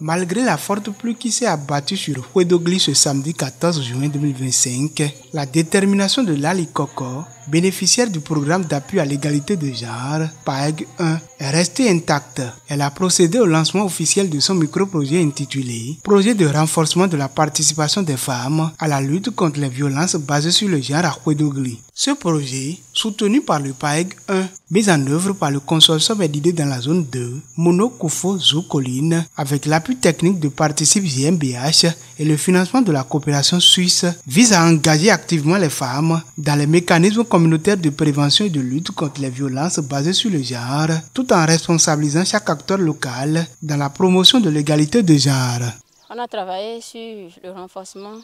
Malgré la forte pluie qui s'est abattue sur Ouédogli ce samedi 14 juin 2025, la détermination de Lali Koko, bénéficiaire du programme d'appui à l'égalité de genre, PAEG 1, est restée intacte. Elle a procédé au lancement officiel de son micro-projet intitulé « Projet de renforcement de la participation des femmes à la lutte contre les violences basées sur le genre à Ouédogli ». Ce projet, soutenu par le PAEG 1, mis en œuvre par le consortium d'idées dans la zone 2, Mono Koufo Zoukoline, avec l'appui technique de Participe GmbH et le financement de la coopération suisse, vise à engager activement les femmes dans les mécanismes communautaires de prévention et de lutte contre les violences basées sur le genre, tout en responsabilisant chaque acteur local dans la promotion de l'égalité de genre. On a travaillé sur le renforcement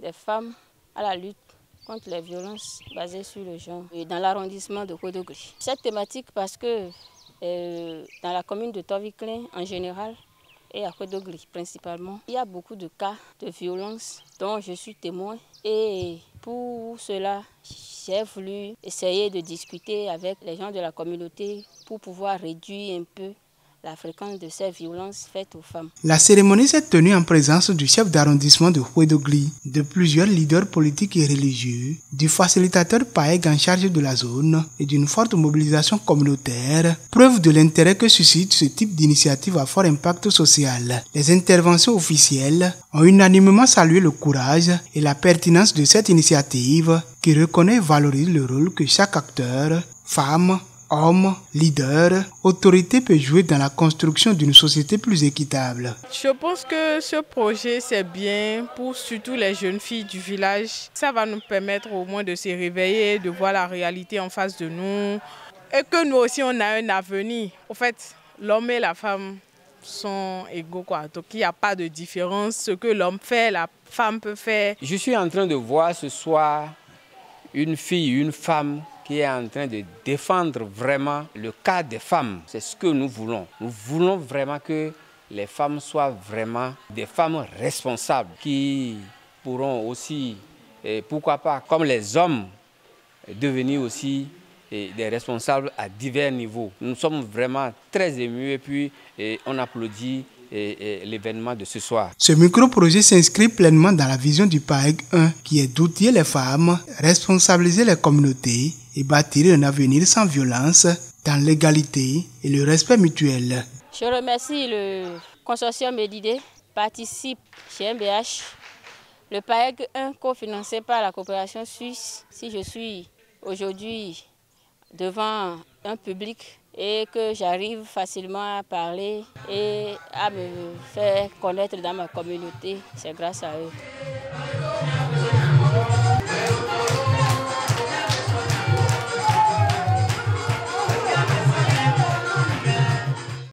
des femmes à la lutte contre les violences basées sur le genre dans l'arrondissement de Ouédogli. Cette thématique parce que dans la commune de Toviklen en général et à Ouédogli principalement, il y a beaucoup de cas de violence dont je suis témoin et pour cela j'ai voulu essayer de discuter avec les gens de la communauté pour pouvoir réduire un peu la fréquence de ces violences faites aux femmes. La cérémonie s'est tenue en présence du chef d'arrondissement de Ouédogli, de plusieurs leaders politiques et religieux, du facilitateur PAEG en charge de la zone et d'une forte mobilisation communautaire, preuve de l'intérêt que suscite ce type d'initiative à fort impact social. Les interventions officielles ont unanimement salué le courage et la pertinence de cette initiative qui reconnaît et valorise le rôle que chaque acteur, femme, homme, leader, autorité peut jouer dans la construction d'une société plus équitable. Je pense que ce projet c'est bien pour surtout les jeunes filles du village. Ça va nous permettre au moins de se réveiller, de voir la réalité en face de nous et que nous aussi on a un avenir. En fait, l'homme et la femme sont égaux quoi. Donc il n'y a pas de différence. Ce que l'homme fait, la femme peut faire. Je suis en train de voir ce soir une fille, une femme qui est en train de défendre vraiment le cas des femmes. C'est ce que nous voulons. Nous voulons vraiment que les femmes soient vraiment des femmes responsables qui pourront aussi, pourquoi pas, comme les hommes, devenir aussi des responsables à divers niveaux. Nous sommes vraiment très émus et puis on applaudit l'événement de ce soir. Ce micro-projet s'inscrit pleinement dans la vision du PAEG 1 qui est d'outiller les femmes, responsabiliser les communautés et bâtir un avenir sans violence dans l'égalité et le respect mutuel. Je remercie le consortium d'idées, Participe GmbH, le PAEG 1 cofinancé par la coopération suisse. Si je suis aujourd'hui devant un public et que j'arrive facilement à parler et à me faire connaître dans ma communauté, c'est grâce à eux.